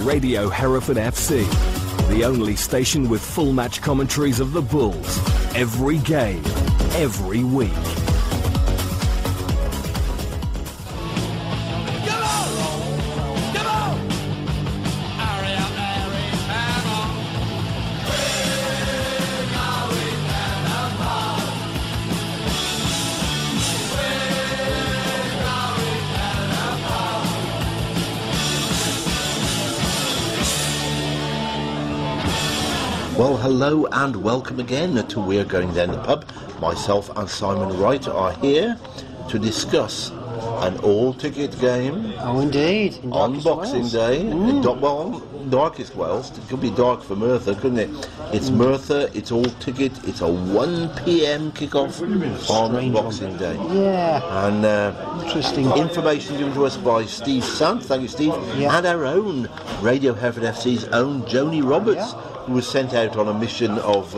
Radio Hereford FC, the only station with full match commentaries of the Bulls. Every game, every week. Well, hello and welcome again to We're Going Down the Pub. Myself and Simon Wright are here to discuss an all-ticket game. Oh, indeed. On Boxing Day. Darkest Wales. It could be dark for Merthyr, couldn't it? It's Merthyr, it's all-ticket, it's a 1 p.m. kick-off on Boxing Day. Yeah. And interesting. Information given to us by Steve Sant, thank you, Steve, and our own Radio Hereford FC's own Joni Roberts, who was sent out on a mission of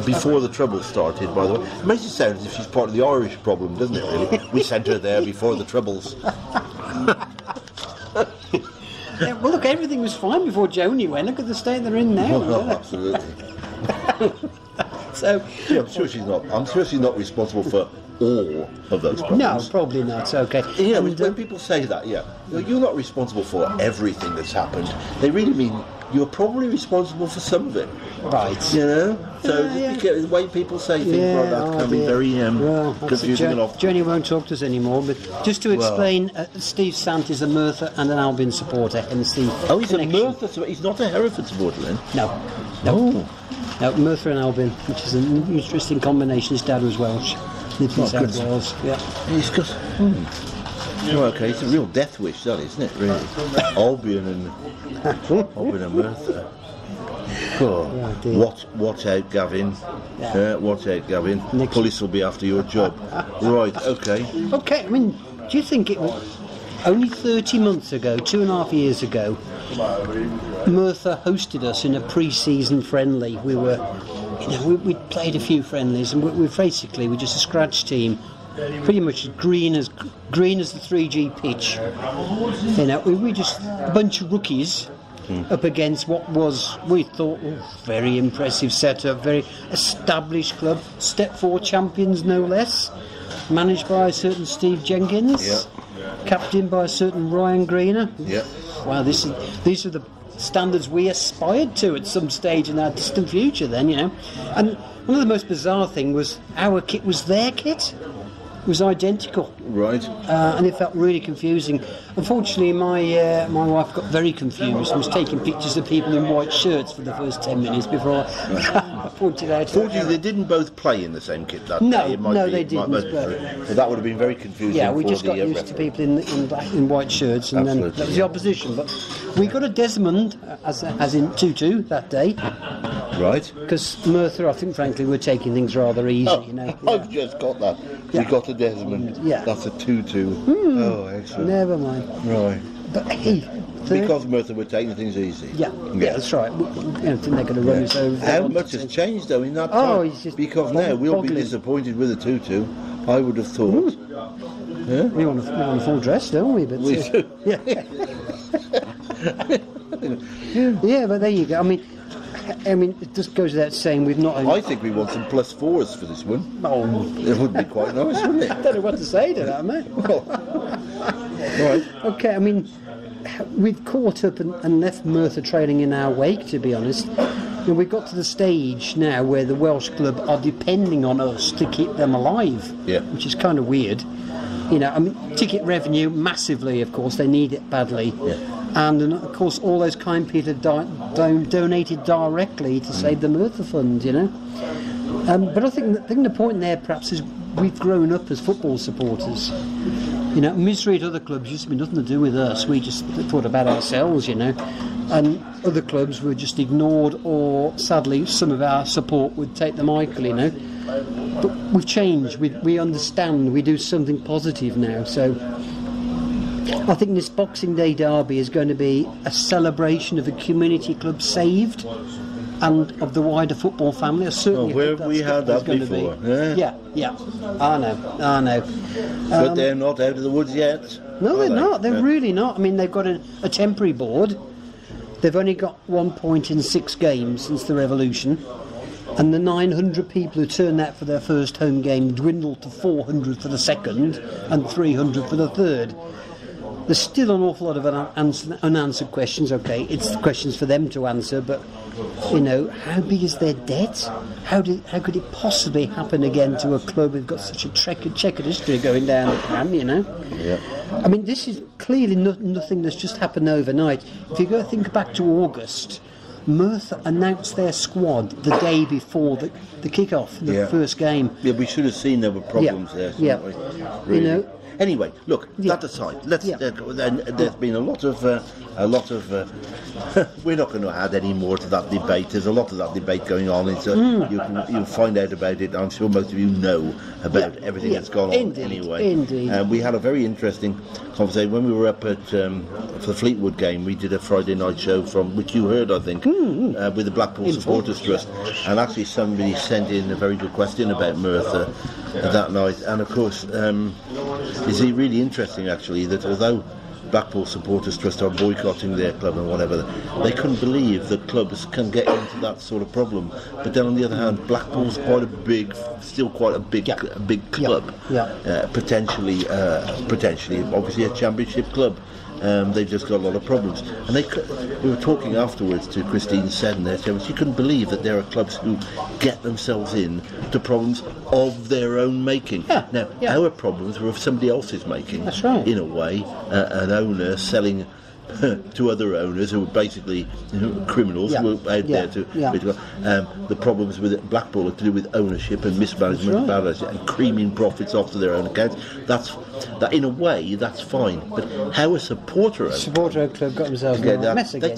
before the trouble started, by the way. It makes it sound as if she's part of the Irish problem, doesn't it, really? We sent her there before the troubles. Yeah, well, look, everything was fine before Joni went. Look at the state they're in now. Oh, absolutely. So, yeah, I'm sure she's not responsible for all of those problems. No, probably not. Okay. Yeah, when people say that, you're not responsible for everything that's happened. They really mean you're probably responsible for some of it. Right. You know? So the way people say things like that can be very confusing and often. Joni won't talk to us anymore, but just to explain, Steve Sant is a Merthyr and an Albion supporter, hence the he's a Merthyr supporter. He's not a Hereford supporter then? No. No, Merthyr and Albion, which is an interesting combination. His dad was Welsh. Lives in South Wales. Yeah. He's got... okay, it's a real death wish, that, isn't it, really? Albion and Merthyr. Oh, watch out, Gavin. Watch out, Gavin. Police will be after your job. Right, okay. Okay, I mean, do you think it was only 30 months ago, 2.5 years ago, Merthyr hosted us in a pre-season friendly. We were, we'd played a few friendlies, and we're just a scratch team. Pretty much green as the 3G pitch. We just a bunch of rookies up against what was, we thought, very impressive setup, very established club, Step 4 champions no less, managed by a certain Steve Jenkins, captained by a certain Ryan Greener. Wow, these are the standards we aspired to at some stage in our distant future then, And one of the most bizarre thing was our kit was their kit. Was identical, right? And it felt really confusing. Unfortunately, my wife got very confused and was taking pictures of people in white shirts for the first 10 minutes before I pointed out. Fortunately, they didn't both play in the same kit that day. They didn't. But that would have been very confusing. Yeah, we just got used to people in white shirts, and then that was the opposition. But we got a Desmond, as in 2-2 that day. Right. Because Merthyr, I think, frankly, we're taking things rather easy, I've just got that. We got a Desmond. Yeah. That's a 2-2. Oh, excellent. Never mind. Right. But hey... Because Merthyr were taking things easy. Yeah, that's right. I don't think they're going to run us over. How much has changed, though, in that time? Because now we'll be disappointed with a 2-2, I would have thought. Yeah? We want a full dress, don't we? But, we do. Yeah, but there you go. I mean, it just goes without saying we've not... I think we want some +4s for this one. Oh. It would be quite nice, wouldn't it? I don't know what to say to that, mate. Right. Okay, I mean, we've caught up and left Merthyr trailing in our wake, to be honest. We've got to the stage now where the Welsh club are depending on us to keep them alive, which is kind of weird. Ticket revenue, massively, of course, they need it badly. Yeah. And of course, all those kind people donated directly to save the Merthyr Fund, But I think the point there, perhaps, is we've grown up as football supporters. Misery at other clubs used to be nothing to do with us. We just thought about ourselves, And other clubs were just ignored, or sadly, some of our support would take the mickle, But we've changed. We understand. We do something positive now. So I think this Boxing Day derby is going to be a celebration of a community club saved and of the wider football family. I certainly think we had that before. Yeah. I know. But they're not out of the woods yet. No, they're not. They're really not. I mean, they've got a temporary board. They've only got 1 point in 6 games since the revolution. And the 900 people who turned out for their first home game dwindled to 400 for the second and 300 for the third. There's still an awful lot of unanswered questions. Okay, it's questions for them to answer, but you know, how big is their debt? How could it possibly happen again to a club who've got such a checkered history going down the pan? You know, yeah. I mean, this is clearly nothing that's just happened overnight. If you go think back to August, Merthyr announced their squad the day before the kick-off, the first game. Yeah, we should have seen there were problems there. Yeah, really. You know. Anyway, look, that aside, let's. There's been a lot of. We're not going to add any more to that debate. There's a lot of that debate going on. You'll find out about it. I'm sure most of you know about everything that's gone on. Anyway, indeed. We had a very interesting conversation when we were up at for the Fleetwood game. We did a Friday night show from which you heard, I think, with the Blackpool Supporters Trust, and actually somebody sent in a very good question about Merthyr that night. And of course, it's really interesting actually that although Blackpool Supporters Trust are boycotting their club and whatever, they couldn't believe that clubs can get into that sort of problem. But then on the other hand, Blackpool's still quite a big club, potentially obviously a championship club. They've just got a lot of problems, and we were talking afterwards to Christine Seddon there. She couldn't believe that there are clubs who get themselves in to problems of their own making. Our problems were of somebody else's making. That's right. In a way, an owner selling to other owners who were basically criminals who were out there to the problems with Blackpool are to do with ownership and mismanagement and creaming profits off to their own accounts. That in a way that's fine, but how a supporter club got themselves in a mess again.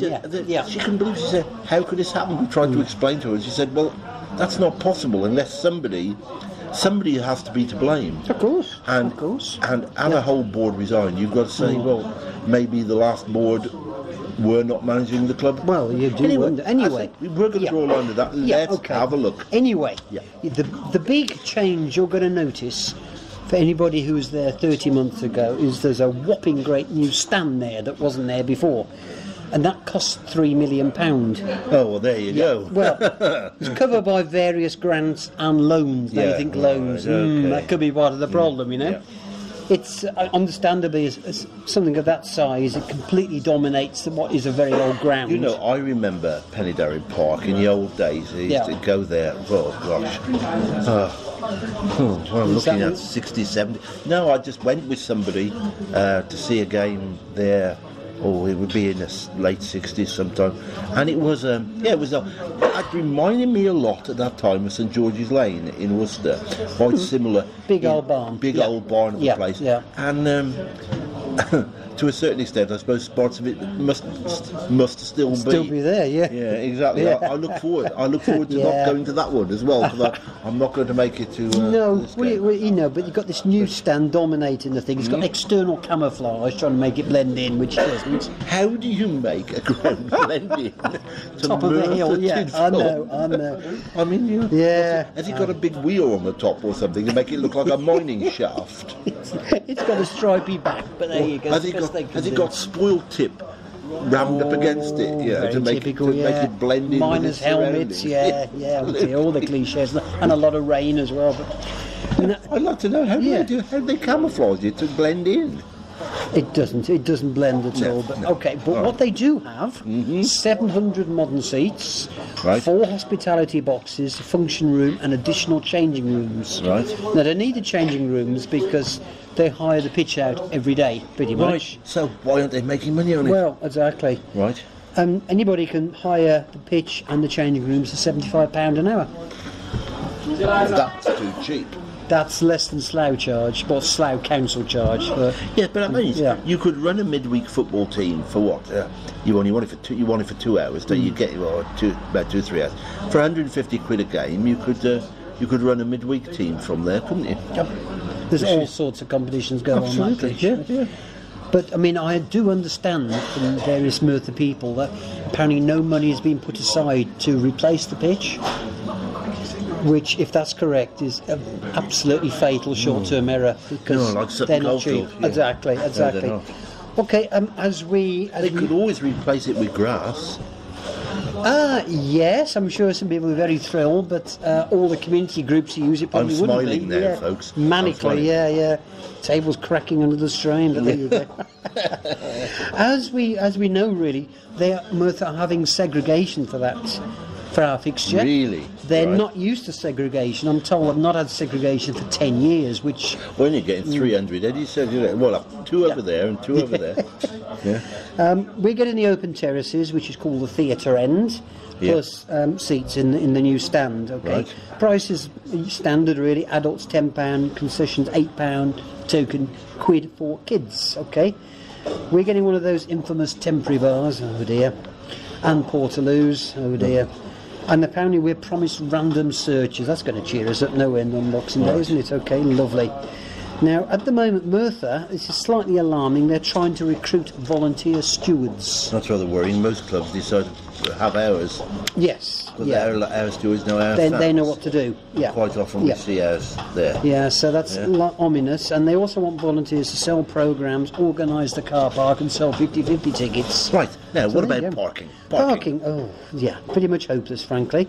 She couldn't believe. She said, how could this happen? We tried to explain to her, and she said, well, that's not possible unless somebody has to be to blame. Of course. And a whole board resign. You've got to say, well, maybe the last board were not managing the club. Well, you do wonder. Anyway, we're going to draw a line to that. Let's have a look. Anyway, the big change you're going to notice for anybody who was there 30 months ago is there's a whopping great new stand there that wasn't there before. And that cost £3 million. Oh, well, there you go. Well, it's covered by various grants and loans. They think loans. That could be part of the problem, you know. Yeah. It's understandably as something of that size, it completely dominates what is a very old ground. You know, I remember Pennydarren Park in the old days. I used to go there. Oh gosh. I'm looking at 60, 70. No, I just went with somebody to see a game there. Oh, it would be in the late 60s sometime, and it was it reminded me a lot at that time of St George's Lane in Worcester, quite similar. Big old barn of a place, and to a certain extent, I suppose parts of it must still be there. Yeah, exactly. Yeah. I look forward to not going to that one as well, because I'm not going to make it to. But you've got this new stand dominating the thing. It's got external camouflage trying to make it blend in, which doesn't. How do you make a ground blend in? Top of the hill, I know. I mean, has it got a big wheel on the top or something to make it look like a mining shaft? It's got a stripy back, but there you go. Has it got spoil tip rammed up against it? To make it blend in. Miners' helmets, all the cliches, and a lot of rain as well. But I'd like to know how do they camouflage it to blend in? It doesn't blend at all. But what they do have, 700 modern seats, 4 hospitality boxes, a function room and additional changing rooms. Right. Now they need the changing rooms because they hire the pitch out every day, pretty much. So why aren't they making money on it? Well, exactly. Right. Anybody can hire the pitch and the changing rooms for £75 an hour. That's too cheap. That's less than Slough charge, or Slough Council charge. But that means you could run a midweek football team for what? You only want it for 2. You want it for 2 hours. Don't you get about 2 or 3 hours for 150 quid a game? You could run a midweek team from there, couldn't you? Yep. There's all sorts of competitions going on that pitch. Yeah. But I mean, I do understand from various Merthyr people that apparently no money has been put aside to replace the pitch. which, if that's correct, is an absolutely fatal short-term error because No, like they're not cheap. Coalfield, yeah. Exactly. No, they're not. Okay, They could always replace it with grass. Yes, I'm sure some people are very thrilled, but all the community groups who use it probably I'm wouldn't smiling be. now, folks. I'm Manically, smiling. yeah. Tables cracking under the strain, but there you go. As we know, really, Merthyr are having segregation for our fixture. Really? They're Right. not used to segregation. I'm told they've not had segregation for 10 years, which... When you're getting 300, Eddie said, well, 2 over there and 2 over there. Yeah. We're getting the open terraces, which is called the theatre end, Yeah. plus seats in the new stand. Okay, Right. Price is standard really. Adults £10, concessions £8, token quid for kids. Okay, we're getting one of those infamous temporary bars. Oh dear, and portaloos. Oh dear. And apparently we're promised random searches. That's going to cheer us up no end on Boxing Day, isn't it? Okay, lovely. Now, at the moment, Merthyr, this is slightly alarming, they're trying to recruit volunteer stewards. That's rather worrying. Most clubs decide to have ours. Yes, But yeah. our stewards know our They know facts. what to do. Yeah. Quite often we Yeah. see ours there. Yeah, so that's ominous. And they also want volunteers to sell programmes, organise the car park and sell 50-50 tickets. Right, now So what there you about go. parking? Parking, oh, yeah, pretty much hopeless, frankly.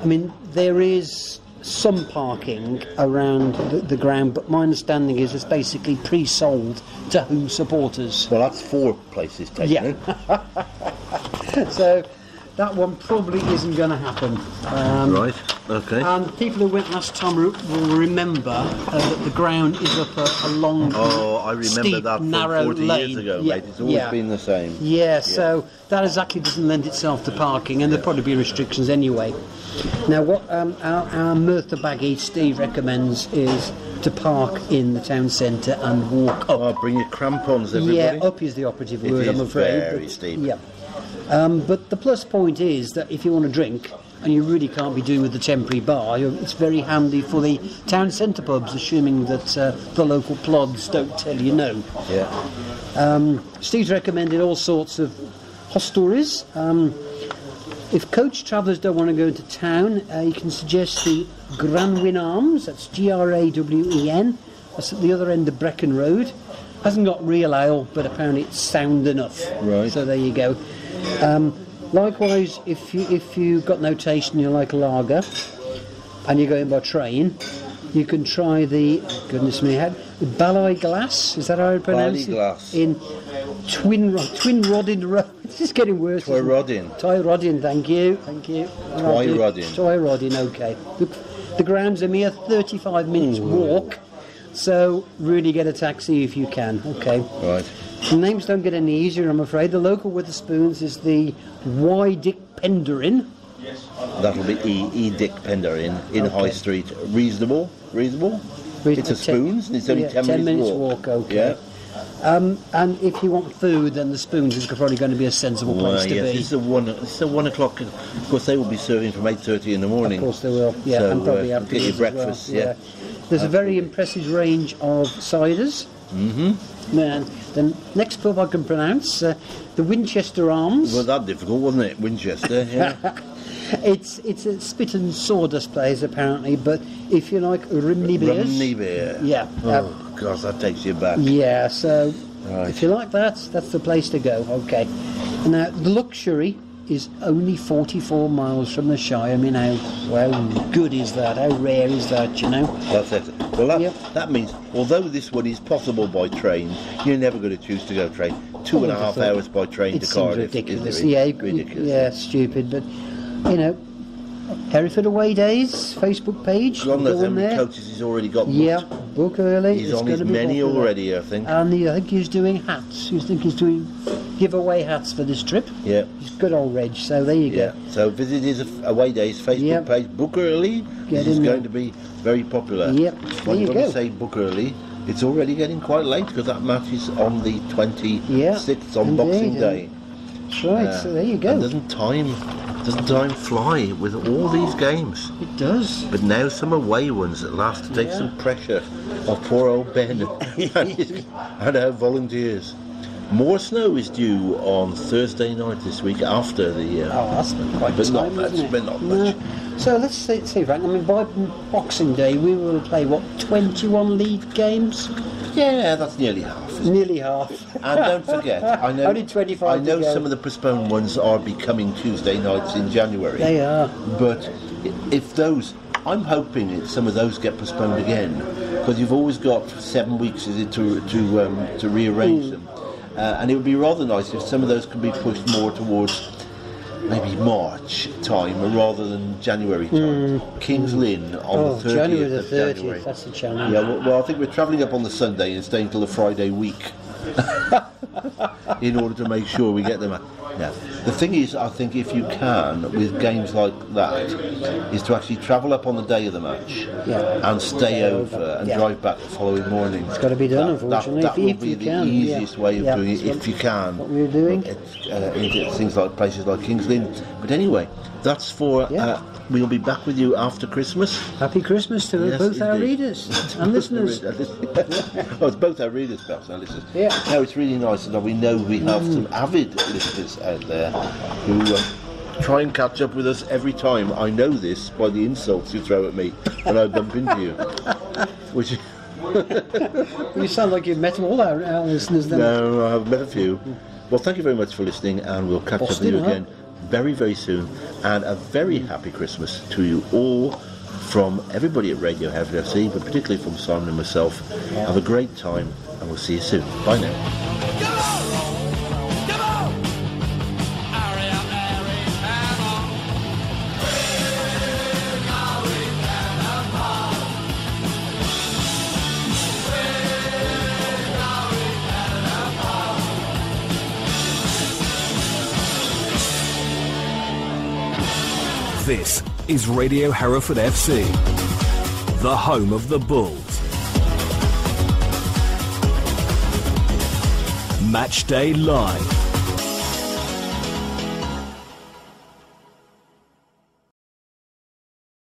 I mean, there is some parking around the ground, but my understanding is it's basically pre-sold to home supporters. Well, that's 4 places taken. Yeah. So that one probably isn't going to happen. Right, okay. And people who went last time will remember that the ground is up a long, I remember steep, that from narrow 40 lane. years ago, Yeah, mate. It's always yeah. been the same. Yeah, so that exactly doesn't lend itself to parking, and there'll probably be restrictions anyway. Now, what our Merthyr baggy Steve recommends is to park in the town centre and walk up. Oh, bring your crampons, everybody. Yeah, up is the operative It word, is I'm afraid. very but, steep. Yeah. But the plus point is that if you want to drink, and you really can't be doing with the temporary bar, it's very handy for the town centre pubs, assuming that the local plods don't tell you no. Yeah. Steve's recommended all sorts of hostelries. If coach travellers don't want to go into town, you can suggest the Granwyn Arms, that's Grawen, that's at the other end of Brecon Road. Hasn't got real ale, but apparently it's sound enough. Right. So there you go. Likewise, if you've got no taste and you like lager, and you're going by train, you can try the, goodness me, Ballai Glass, is that how I pronounce it? Glass. In Twin Rodin Road. This is getting worse. Twyrodin. Twyrodin, thank you. Twyrodin. Twyrodin, okay. The ground's a mere 35 minutes walk, so really get a taxi if you can, okay. Right. The names don't get any easier, I'm afraid. The local Witherspoons is the Y. Dick Penderin. That'll be E. Dick Penderin in High Street. Reasonable? It's a Spoons and it's only 10 minutes walk. Okay. Yeah. And if you want food, then the Spoons is probably going to be a sensible place to yes, be. it's a 1 o'clock. Of course, they will be serving from 8:30 in the morning. Of course they will, yeah, So, and probably get afterwards your as well, breakfast, yeah. There's a very impressive range of ciders. Mm-hmm. And the next pub I can pronounce, the Winchester Arms. Well, that difficult, wasn't it? Winchester, yeah. It's a spit and sawdust place apparently, but if you like Rimney beers, Rumney beer. yeah, Oh, gosh, that takes you back. yeah. So Right. if you like that, that's the place to go. Okay. Now the Luxury is only 44 miles from the Shire. I mean, how good is that? How rare is that? You know. That's it. Well, Yep. that means, although this one is possible by train, you're never going to choose to go train. 2.5 hours by train It to seems Cardiff. ridiculous. Isn't it? Yeah, Ridiculous. yeah, stupid. But you know, Hereford Away Days Facebook page. God knows go how on many there. coaches he's already got booked. Yeah, book early. He's it's on his gonna be many popular. already, I think. And I think he's doing hats. I think he's doing giveaway hats for this trip. Yeah. He's good old Reg. So there you Yeah, go. so visit his Away Days Facebook Yep. page. Book early. Get This is in there. going to be very popular. Yep, there you When we go. say book early, it's already getting quite late because that match is on the 26th on indeed, Boxing yeah. Day. That's right. So there you go. And doesn't time fly with all these games? It does. But now some away ones at last to take some pressure off poor old Ben and our volunteers. More snow is due on Thursday night this week after the... that's quite but time, not much, isn't it? but not much. So let's see, Frank. I mean, by Boxing Day, we will play, 21 league games? Yeah, that's nearly half. Nearly half. And don't forget, I know, only 25 I know to go. some of the postponed ones are becoming Tuesday nights in January. They are. But if those... I'm hoping that some of those get postponed again, because you've always got 7 weeks to rearrange them. And it would be rather nice if some of those could be pushed more towards maybe March time rather than January time. King's Lynn on the 30th January the of 30th, January. that's the challenge. Yeah, well, I think we're travelling up on the Sunday and staying till the Friday week in order to make sure we get them out. Now, the thing is, I think if you can, with games like that, is to actually travel up on the day of the match and stay over and drive back the following morning. It's got to be done, unfortunately. That will if be you the can, easiest way of doing it, if you can. What we're doing. Things like places like King's Lynn. But anyway, that's for... we'll be back with you after Christmas. Happy Christmas to both our readers and listeners. It's both our readers, perhaps, and listeners. Yeah. No, it's really nice that we know we have some avid listeners out there who try and catch up with us every time. I know this by the insults you throw at me when I bump into you. Which... You sound like you've met all our listeners then. No, I've met a few. Well, thank you very much for listening, and we'll catch up with you again very, very soon. And a very happy Christmas to you all from everybody at Radio Hereford FC, but particularly from Simon and myself. Have a great time, and we'll see you soon. Bye now. This is Radio Hereford FC, the home of the Bulls. Match Day Live.